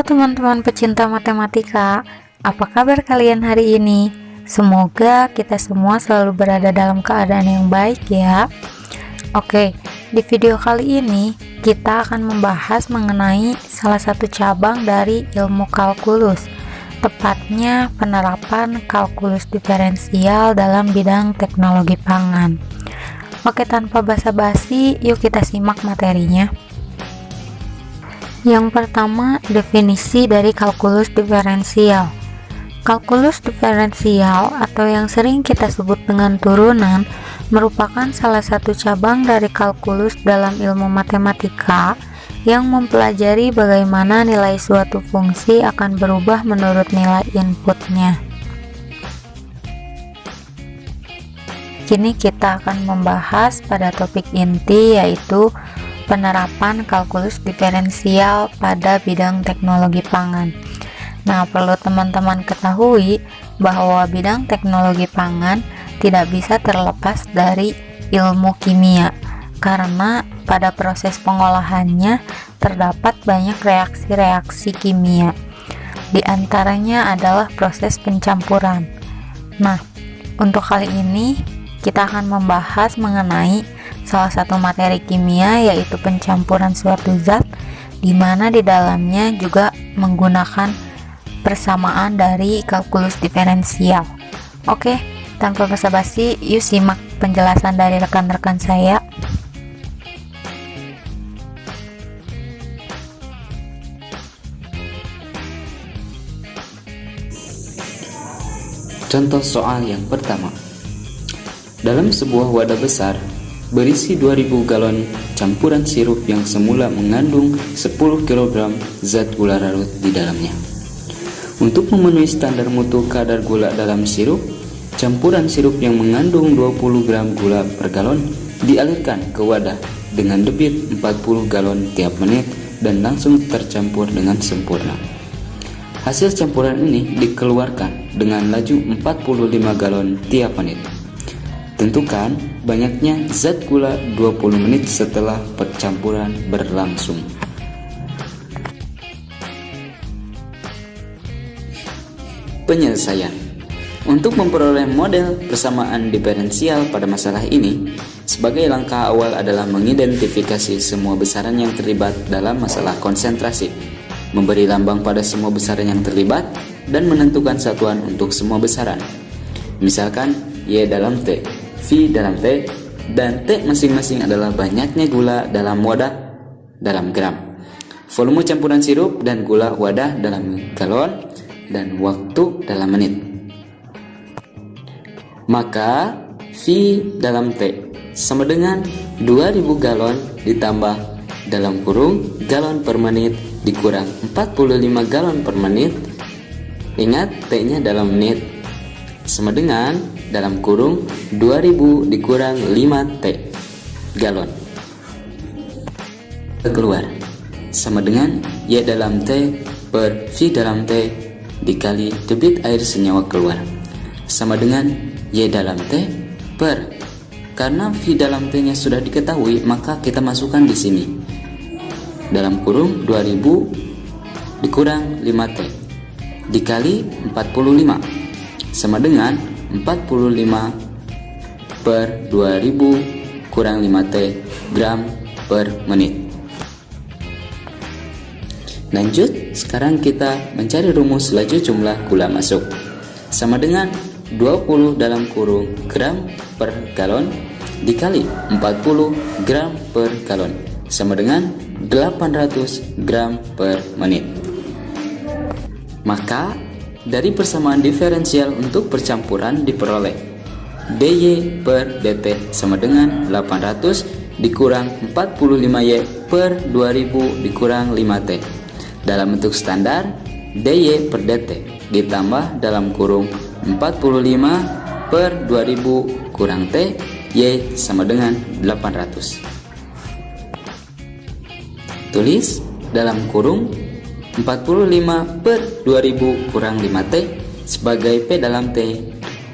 teman-teman pecinta matematika, apa kabar kalian hari ini? Semoga kita semua selalu berada dalam keadaan yang baik ya. Oke, di video kali ini kita akan membahas mengenai salah satu cabang dari ilmu kalkulus, tepatnya penerapan kalkulus diferensial dalam bidang teknologi pangan. Oke, tanpa basa-basi, yuk kita simak materinya. Yang pertama, definisi dari kalkulus diferensial. Kalkulus diferensial atau yang sering kita sebut dengan turunan merupakan salah satu cabang dari kalkulus dalam ilmu matematika yang mempelajari bagaimana nilai suatu fungsi akan berubah menurut nilai inputnya. Kini kita akan membahas pada topik inti, yaitu penerapan kalkulus diferensial pada bidang teknologi pangan. Nah, perlu teman-teman ketahui bahwa bidang teknologi pangan tidak bisa terlepas dari ilmu kimia, karena pada proses pengolahannya terdapat banyak reaksi-reaksi kimia. Di antaranya adalah proses pencampuran. Nah, untuk kali ini kita akan membahas mengenai salah satu materi kimia, yaitu pencampuran suatu zat, di mana di dalamnya juga menggunakan persamaan dari kalkulus diferensial. Oke, tanpa basa-basi, yuk simak penjelasan dari rekan-rekan saya. Contoh soal yang pertama. Dalam sebuah wadah besar berisi 2000 galon campuran sirup yang semula mengandung 10 kg zat gula larut di dalamnya. Untuk memenuhi standar mutu kadar gula dalam sirup, campuran sirup yang mengandung 20 gram gula per galon dialirkan ke wadah dengan debit 40 galon tiap menit dan langsung tercampur dengan sempurna. Hasil campuran ini dikeluarkan dengan laju 45 galon tiap menit. Tentukan banyaknya zat gula 20 menit setelah percampuran berlangsung. Penyelesaian. Untuk memperoleh model persamaan diferensial pada masalah ini, sebagai langkah awal adalah mengidentifikasi semua besaran yang terlibat dalam masalah konsentrasi, memberi lambang pada semua besaran yang terlibat, dan menentukan satuan untuk semua besaran. Misalkan Y dalam T, V dalam T, dan T masing-masing adalah banyaknya gula dalam wadah dalam gram, volume campuran sirup dan gula wadah dalam galon, dan waktu dalam menit. Maka V dalam T sama dengan 2000 galon ditambah dalam kurung galon per menit dikurang 45 galon per menit. Ingat, T-nya dalam menit, sama dengan dalam kurung 2000 dikurang 5 T galon. Keluar sama dengan Y dalam T per V dalam T dikali debit air senyawa keluar, sama dengan Y dalam T per, karena V dalam T nya sudah diketahui, maka kita masukkan di sini dalam kurung 2000 dikurang 5 T dikali 45, sama dengan 45 per 2000 kurang 5 T gram per menit. Lanjut, sekarang kita mencari rumus laju jumlah gula masuk, sama dengan 20 dalam kurung gram per galon dikali 40 gram per galon, sama dengan 800 gram per menit. Maka dari persamaan diferensial untuk percampuran diperoleh dy per dt sama dengan 800 dikurang 45y per 2000 dikurang 5t dalam bentuk standar dy per dt ditambah dalam kurung 45 per 2000 kurang t y sama dengan 800. Tulis dalam kurung 45 per 2000 kurang 5T sebagai P dalam T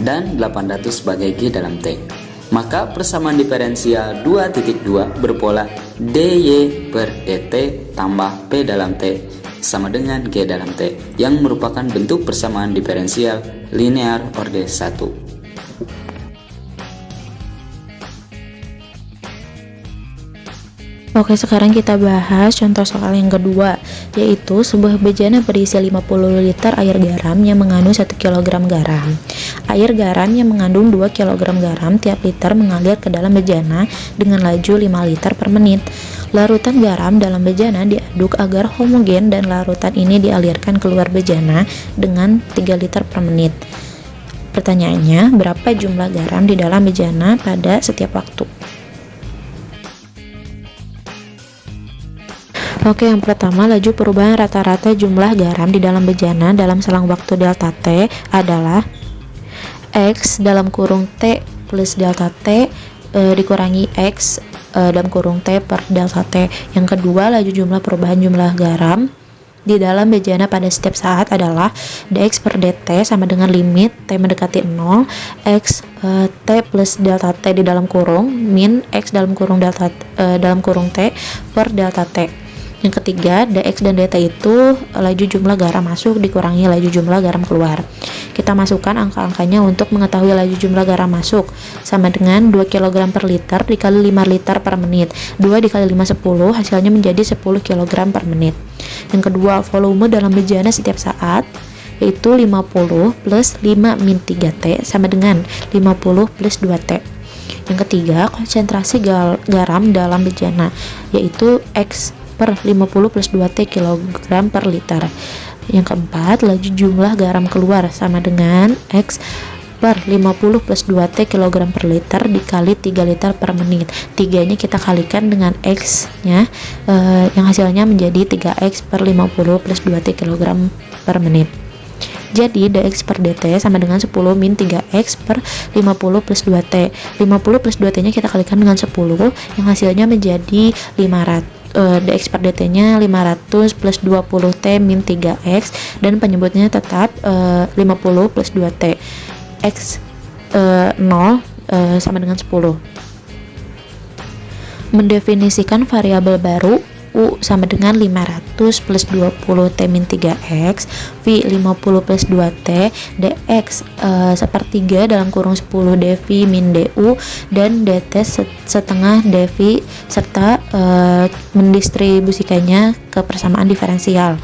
dan 800 sebagai G dalam T. Maka persamaan diferensial 2.2 berpola dy per dt tambah P dalam T sama dengan G dalam T, yang merupakan bentuk persamaan diferensial linear orde 1. Oke, sekarang kita bahas contoh soal yang kedua, yaitu sebuah bejana berisi 50 liter air garam yang mengandung 1 kg garam. Air garam yang mengandung 2 kg garam tiap liter mengalir ke dalam bejana dengan laju 5 liter per menit. Larutan garam dalam bejana diaduk agar homogen dan larutan ini dialirkan keluar bejana dengan 3 liter per menit. Pertanyaannya, berapa jumlah garam di dalam bejana pada setiap waktu? Oke, yang pertama, laju perubahan rata-rata jumlah garam di dalam bejana dalam selang waktu delta T adalah X dalam kurung T plus delta T dikurangi X dalam kurung T per delta T. Yang kedua, laju jumlah perubahan jumlah garam di dalam bejana pada setiap saat adalah dx per dt sama dengan limit T mendekati 0 X T plus delta T di dalam kurung min X dalam kurung delta dalam kurung T per delta T. Yang ketiga, dx dan dt itu laju jumlah garam masuk dikurangi laju jumlah garam keluar. Kita masukkan angka-angkanya untuk mengetahui laju jumlah garam masuk, sama dengan 2 kg per liter dikali 5 liter per menit. 2 dikali 5 10, hasilnya menjadi 10 kg per menit. Yang kedua, volume dalam bejana setiap saat yaitu 50 plus 5 min 3T sama dengan 50 plus 2T. Yang ketiga, konsentrasi garam dalam bejana yaitu X per 50 plus 2T kg per liter. Yang keempat, laju jumlah garam keluar sama dengan X per 50 plus 2T kg per liter dikali 3 liter per menit. 3 nya kita kalikan dengan X nya yang hasilnya menjadi 3X per 50 plus 2T kg per menit. Jadi dx per dt sama dengan 10 min 3x per 50 plus 2t. 50 plus 2t nya kita kalikan dengan 10 yang hasilnya menjadi 500. Dx per dt nya 500 plus 20t min 3x dan penyebutnya tetap 50 plus 2t. X 0 sama dengan 10. Mendefinisikan variabel baru U sama dengan 500 plus 20T min 3X, V 50 plus 2T, DX sepertiga dalam kurung 10 dV min DU, dan DT setengah dV, serta mendistribusikannya ke persamaan diferensial.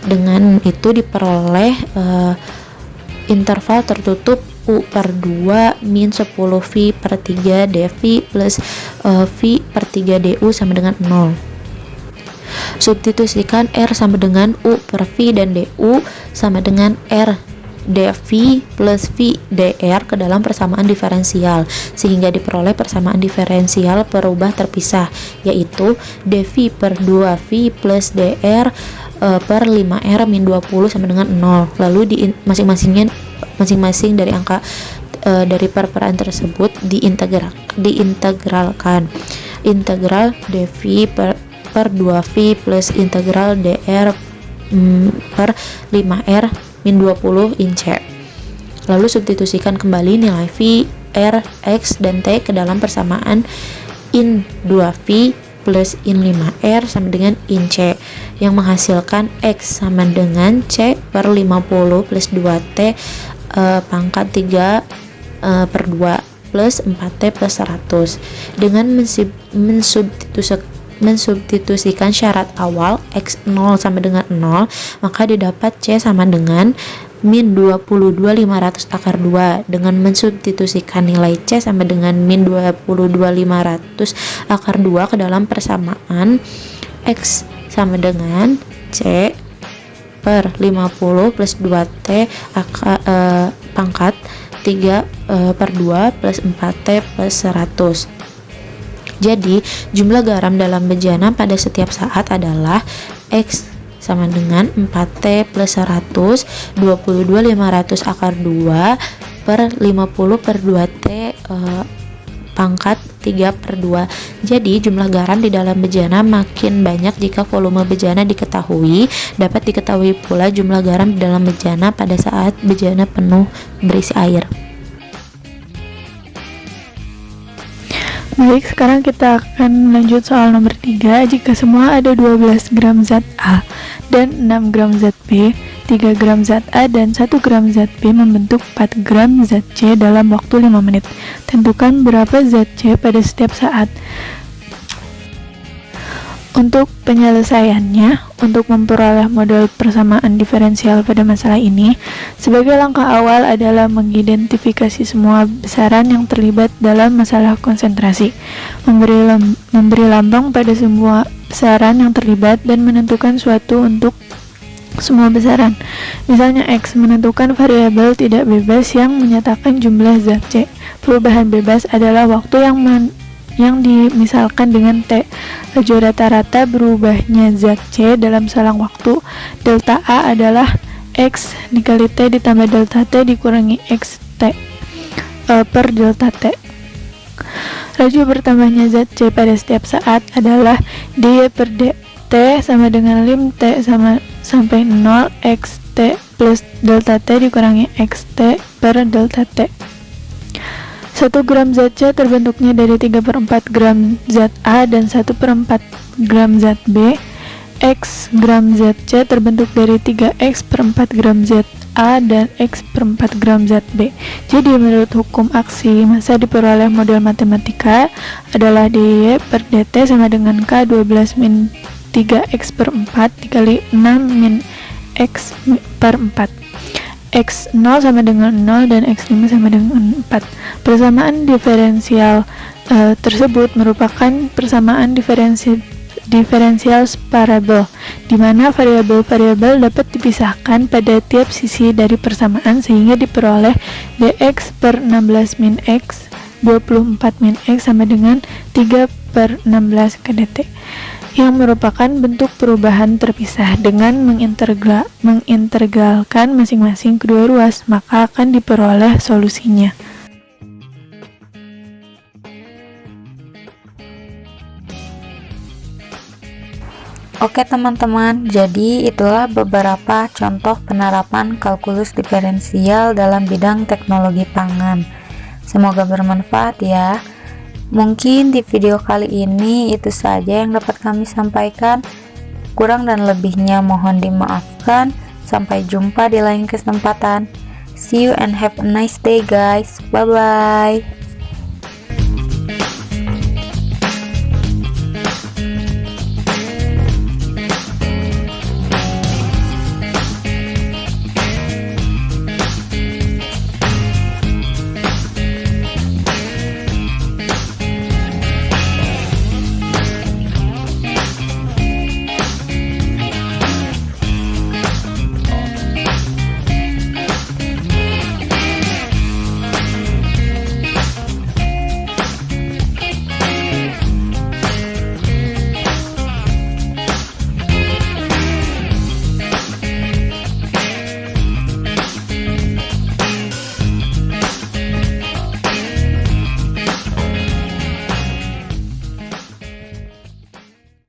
Dengan itu diperoleh interval tertutup U per 2 min 10 V per 3 dV plus V per 3 DU sama dengan 0. Substitusikan R sama dengan U per V dan DU sama dengan R dV plus V dR ke dalam persamaan diferensial, sehingga diperoleh persamaan diferensial perubah terpisah, yaitu dV per 2V plus dR per 5R min 20 sama dengan 0. Lalu di masing-masing dari angka dari perperian tersebut diintegralkan. Integral dV per 2V plus integral dr per 5R min 20 in C. Lalu substitusikan kembali nilai V, R, X, dan T ke dalam persamaan in 2V plus in 5R sama dengan in C, yang menghasilkan X sama dengan C per 50 plus 2T pangkat 3 per 2 plus 4T plus 100. Dengan mensubstitusikan syarat awal X 0 sama dengan 0, maka didapat C sama dengan min 22.500 akar 2. Dengan mensubstitusikan nilai C sama dengan min 22.500 akar 2 ke dalam persamaan X sama dengan C per 50 plus 2T pangkat 3 per 2 plus 4T plus 100. Jadi, jumlah garam dalam bejana pada setiap saat adalah X sama dengan 4T plus 100, 22.500 akar 2 per 50 per 2T pangkat 3 per 2. Jadi, jumlah garam di dalam bejana makin banyak jika volume bejana diketahui. Dapat diketahui pula jumlah garam di dalam bejana pada saat bejana penuh berisi air. Baik, sekarang kita akan lanjut soal nomor 3. Jika semua ada 12 gram zat A dan 6 gram zat B, 3 gram zat A dan 1 gram zat B membentuk 4 gram zat C dalam waktu 5 menit. Tentukan berapa zat C pada setiap saat. Untuk penyelesaiannya, untuk memperoleh model persamaan diferensial pada masalah ini, sebagai langkah awal adalah mengidentifikasi semua besaran yang terlibat dalam masalah konsentrasi, memberi lambang pada semua besaran yang terlibat dan menentukan suatu untuk semua besaran. Misalnya X menentukan variabel tidak bebas yang menyatakan jumlah zat C. Perubahan bebas adalah waktu yang dimisalkan dengan T. Laju rata-rata berubahnya zat C dalam selang waktu. Delta A adalah X dikali T ditambah delta T dikurangi X T per delta T. Laju bertambahnya zat C pada setiap saat adalah dy per dt sama dengan lim T sampai 0 X T plus delta T dikurangi X T per delta T. 1 gram zat C terbentuknya dari 3/4 gram zat A dan 1/4 gram zat B. X gram zat C terbentuk dari 3X per 4 gram zat A dan X per 4 gram zat B. Jadi menurut hukum aksi massa diperoleh model matematika adalah dy per dt sama dengan K 12 min 3X per 4 dikali 6 min X per 4. X0 sama dengan 0 dan X5 sama dengan 4. Persamaan diferensial tersebut merupakan persamaan diferensial separabel, di mana variabel-variabel dapat dipisahkan pada tiap sisi dari persamaan sehingga diperoleh dx per 16 min x 24 min x sama dengan 3 per 16 ke dt, yang merupakan bentuk perubahan terpisah. Dengan mengintegralkan masing-masing kedua ruas, maka akan diperoleh solusinya. Oke teman-teman, jadi itulah beberapa contoh penerapan kalkulus diferensial dalam bidang teknologi pangan. Semoga bermanfaat ya. Mungkin di video kali ini itu saja yang dapat kami sampaikan. Kurang dan lebihnya mohon dimaafkan. Sampai jumpa di lain kesempatan. See you and have a nice day guys. Bye bye.